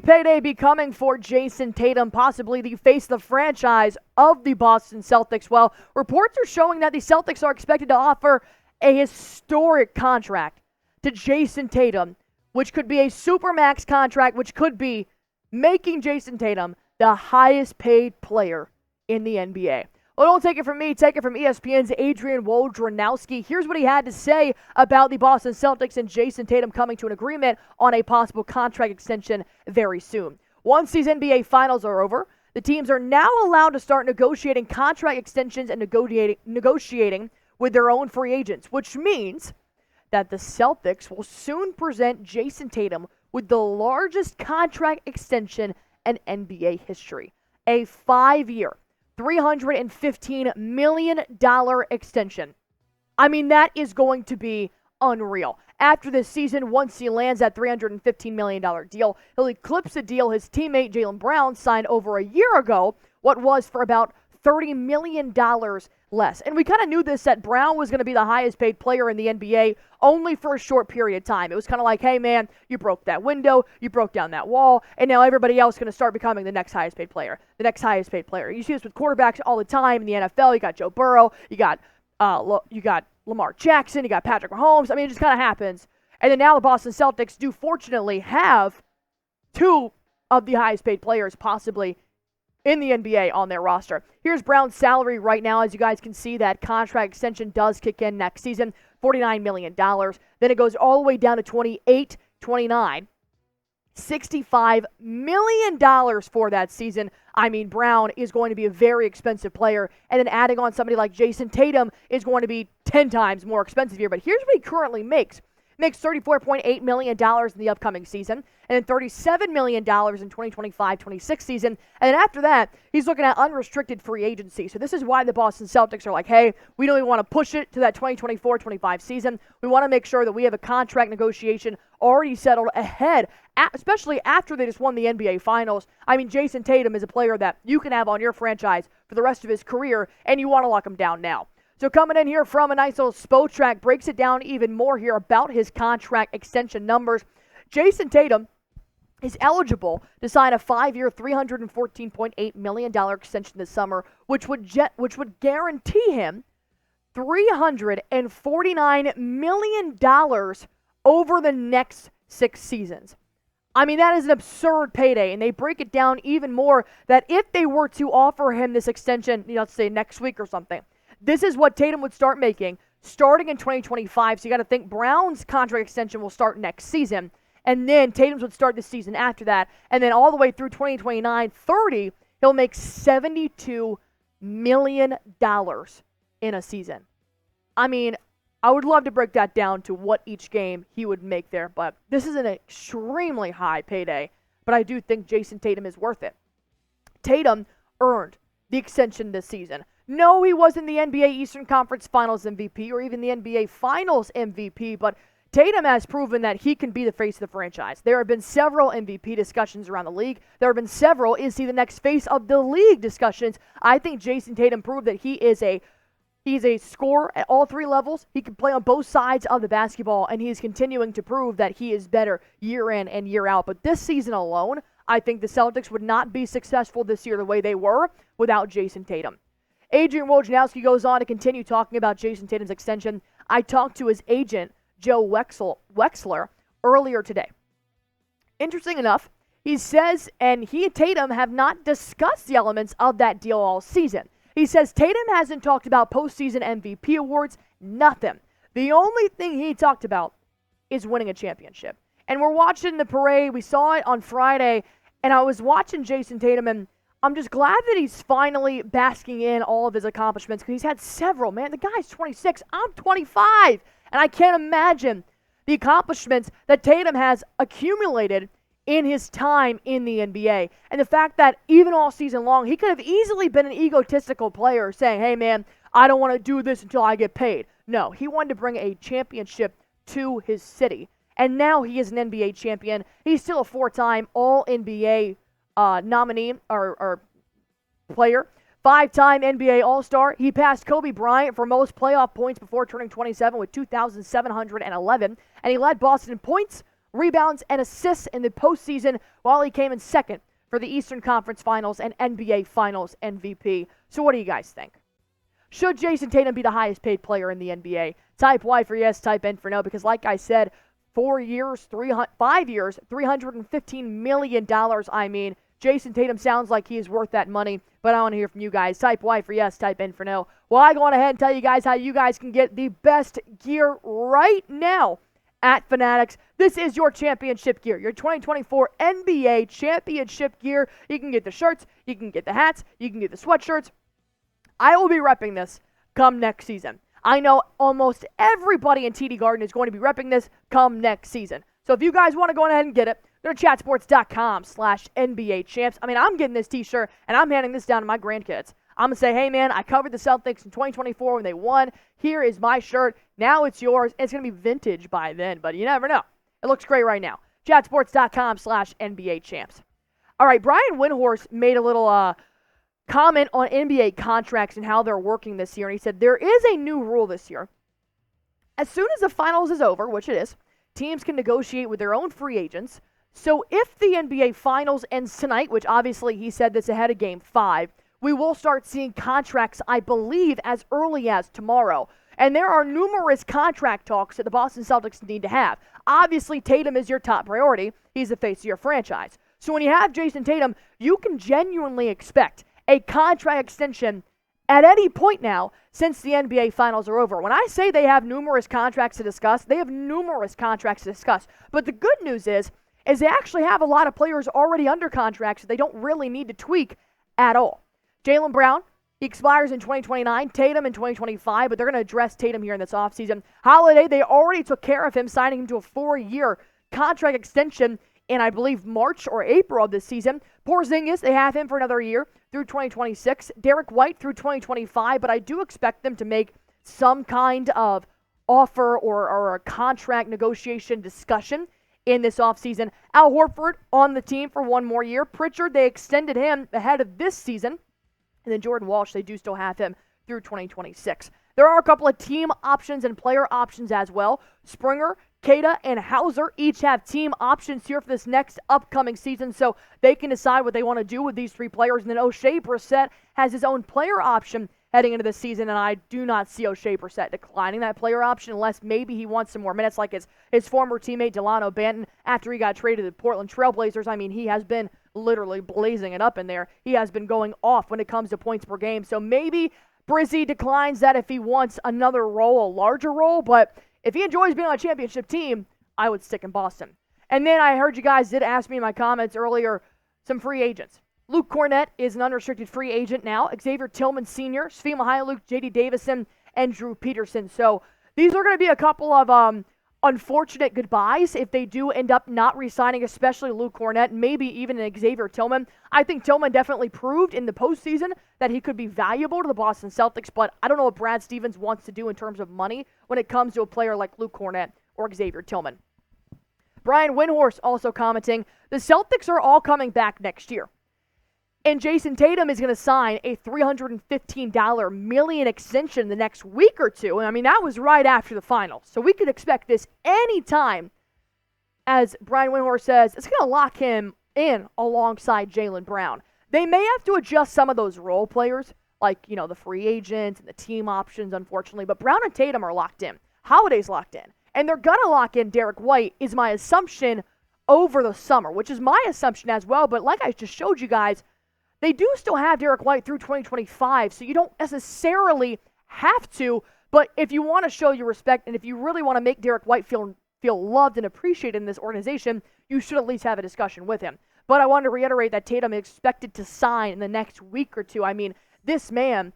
payday be coming for Jayson Tatum, possibly the face of the franchise of the Boston Celtics? Well, reports are showing that the Celtics are expected to offer a historic contract to Jayson Tatum, which could be a supermax contract, which could be making Jayson Tatum the highest paid player in the NBA. Well, don't take it from me, take it from ESPN's Adrian Wojnarowski. Here's what he had to say about the Boston Celtics and Jayson Tatum coming to an agreement on a possible contract extension very soon. Once these NBA finals are over, the teams are now allowed to start negotiating contract extensions and negotiating with their own free agents, which means that the Celtics will soon present Jayson Tatum with the largest contract extension in NBA history. A 5-year, $315 million extension. I mean, that is going to be unreal. After this season, once he lands that $315 million deal, he'll eclipse a deal his teammate Jaylen Brown signed over a year ago, what was for about $30 million less. And we kind of knew this, that Brown was going to be the highest paid player in the NBA only for a short period of time. It was kind of like, hey man, you broke that window, you broke down that wall, and now everybody else is going to start becoming the next highest paid player. The next highest paid player. You see this with quarterbacks all the time in the NFL. You got Joe Burrow, you got Lamar Jackson, you got Patrick Mahomes. I mean, it just kind of happens. And then now the Boston Celtics do fortunately have two of the highest paid players possibly in the NBA on their roster. Here's Brown's salary right now. As you guys can see, that contract extension does kick in next season, $49 million. Then it goes all the way down to 28, 29, $65 million for that season. I mean, Brown is going to be a very expensive player. And then adding on somebody like Jayson Tatum is going to be 10 times more expensive here. But here's what he currently makes. Makes $34.8 million in the upcoming season, and then $37 million in 2025-26 season. And then after that, he's looking at unrestricted free agency. So this is why the Boston Celtics are like, hey, we don't even want to push it to that 2024-25 season. We want to make sure that we have a contract negotiation already settled ahead, especially after they just won the NBA Finals. I mean, Jayson Tatum is a player that you can have on your franchise for the rest of his career, and you want to lock him down now. So coming in here from a nice little SPO track, breaks it down even more here about his contract extension numbers. Jayson Tatum is eligible to sign a 5-year, $314.8 million extension this summer, which would guarantee him $349 million over the next 6 seasons. I mean, that is an absurd payday, and they break it down even more that if they were to offer him this extension, let's say next week or something, this is what Tatum would start making starting in 2025. So you got to think Brown's contract extension will start next season, and then Tatum's would start the season after that, and then all the way through 2029-30, he'll make $72 million in a season. I mean, I would love to break that down to what each game he would make there, but this is an extremely high payday, but I do think Jayson Tatum is worth it. Tatum earned the extension this season. No, he wasn't the NBA Eastern Conference Finals MVP or even the NBA Finals MVP, but Tatum has proven that he can be the face of the franchise. There have been several MVP discussions around the league. There have been several, is he the next face of the league discussions. I think Jayson Tatum proved that he's a scorer at all 3 levels. He can play on both sides of the basketball, and he's continuing to prove that he is better year in and year out. But this season alone, I think the Celtics would not be successful this year the way they were without Jayson Tatum. Adrian Wojnarowski goes on to continue talking about Jayson Tatum's extension. I talked to his agent, Joe Wexler, earlier today. Interesting enough, he says, and he and Tatum have not discussed the elements of that deal all season. He says Tatum hasn't talked about postseason MVP awards, nothing. The only thing he talked about is winning a championship. And we're watching the parade. We saw it on Friday, and I was watching Jayson Tatum, and I'm just glad that he's finally basking in all of his accomplishments because he's had several, man. The guy's 26. I'm 25. And I can't imagine the accomplishments that Tatum has accumulated in his time in the NBA. And the fact that even all season long, he could have easily been an egotistical player saying, hey, man, I don't want to do this until I get paid. No, he wanted to bring a championship to his city. And now he is an NBA champion. He's still a 4-time All-NBA nominee or player, 5-time NBA All-Star. He passed Kobe Bryant for most playoff points before turning 27 with 2,711, and he led Boston in points, rebounds, and assists in the postseason, while he came in second for the Eastern Conference Finals and NBA Finals MVP. So what do you guys think? Should Jayson Tatum be the highest paid player in the NBA? Type Y for yes, type N for no, because like I said, 5 years, $315 million. I mean, Jayson Tatum sounds like he is worth that money, but I want to hear from you guys. Type Y for yes, type N for no. Well, I go on ahead and tell you guys how you guys can get the best gear right now at Fanatics. This is your championship gear, your 2024 NBA championship gear. You can get the shirts, you can get the hats, you can get the sweatshirts. I will be repping this come next season. I know almost everybody in TD Garden is going to be repping this come next season. So if you guys want to go ahead and get it, go to chatsports.com/NBA champs. I mean, I'm getting this t-shirt, and I'm handing this down to my grandkids. I'm going to say, hey, man, I covered the Celtics in 2024 when they won. Here is my shirt. Now it's yours. It's going to be vintage by then, but you never know. It looks great right now. chatsports.com/NBA champs. All right, Brian Windhrost made a little comment on NBA contracts and how they're working this year, and he said there is a new rule this year. As soon as the finals is over, which it is, teams can negotiate with their own free agents. So if the NBA Finals ends tonight, which obviously he said this ahead of Game 5, we will start seeing contracts, I believe, as early as tomorrow. And there are numerous contract talks that the Boston Celtics need to have. Obviously, Tatum is your top priority. He's the face of your franchise. So when you have Jayson Tatum, you can genuinely expect a contract extension at any point now since the NBA Finals are over. When I say they have numerous contracts to discuss, they have numerous contracts to discuss. But the good news is they actually have a lot of players already under contracts that they don't really need to tweak at all. Jaylen Brown, he expires in 2029, Tatum in 2025, but they're going to address Tatum here in this offseason. Holiday, they already took care of him, signing him to a 4-year contract extension in, I believe, March or April of this season. Porzingis, they have him for another year through 2026. Derrick White through 2025, but I do expect them to make some kind of offer or a contract negotiation discussion in this offseason. Al Horford on the team for 1 more year. Pritchard, they extended him ahead of this season. And then Jordan Walsh, they do still have him through 2026. There are a couple of team options and player options as well. Springer, Kata, and Hauser each have team options here for this next upcoming season, so they can decide what they want to do with these 3 players. And then O'Shea Brissett has his own player option heading into the season, and I do not see O'Shea Brissett declining that player option unless maybe he wants some more minutes like his former teammate Delano Banton after he got traded to the Portland Trailblazers. I mean, he has been literally blazing it up in there. He has been going off when it comes to points per game, so maybe Brizzy declines that if he wants another role, a larger role, but if he enjoys being on a championship team, I would stick in Boston. And then I heard you guys did ask me in my comments earlier some free agents. Luke Cornett is an unrestricted free agent now. Xavier Tillman Sr., Svi Mykhailiuk, J.D. Davison, and Drew Peterson. So these are going to be a couple of unfortunate goodbyes if they do end up not re-signing, especially Luke Cornett, maybe even an Xavier Tillman. I think Tillman definitely proved in the postseason that he could be valuable to the Boston Celtics, but I don't know what Brad Stevens wants to do in terms of money when it comes to a player like Luke Cornett or Xavier Tillman. Brian Windhrost also commenting, the Celtics are all coming back next year. And Jayson Tatum is going to sign a $315 million extension the next week or two. And I mean, that was right after the finals. So we could expect this anytime. As Brian Windhrost says, it's going to lock him in alongside Jaylen Brown. They may have to adjust some of those role players, like, the free agents and the team options, unfortunately. But Brown and Tatum are locked in. Holiday's locked in. And they're going to lock in Derrick White, is my assumption, over the summer, which is my assumption as well. But like I just showed you guys, they do still have Derrick White through 2025, so you don't necessarily have to, but if you want to show your respect and if you really want to make Derrick White feel loved and appreciated in this organization, you should at least have a discussion with him. But I wanted to reiterate that Tatum is expected to sign in the next week or two. I mean, this man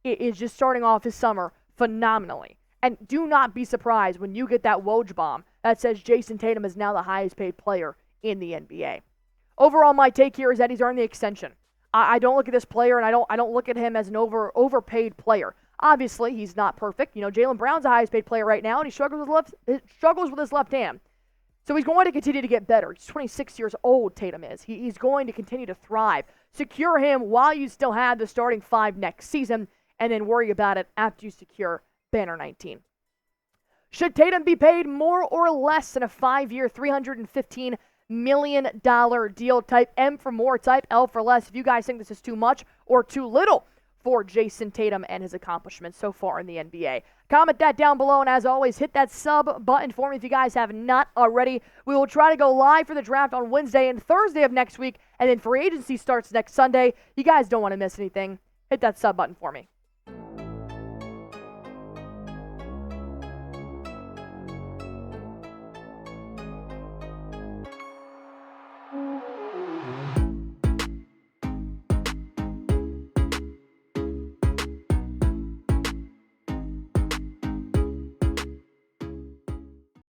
is just starting off his summer phenomenally. And do not be surprised when you get that Woj bomb that says Jayson Tatum is now the highest paid player in the NBA. Overall, my take here is that he's earned the extension. I don't look at this player, and I don't look at him as an overpaid player. Obviously, he's not perfect. Jaylen Brown's the highest paid player right now, and he struggles with his left hand. So he's going to continue to get better. He's 26 years old, Tatum is. He's going to continue to thrive. Secure him while you still have the starting 5 next season, and then worry about it after you secure Banner 19. Should Tatum be paid more or less than a 5-year, $315 million deal? Type M for more, type L for less if you guys think this is too much or too little for Jayson Tatum and his accomplishments so far in the NBA. Comment that down below, and as always, hit that sub button for me if you guys have not already. We will try to go live for the draft on Wednesday and Thursday of next week, and then free agency starts next Sunday. You guys don't want to miss anything. Hit that sub button for me.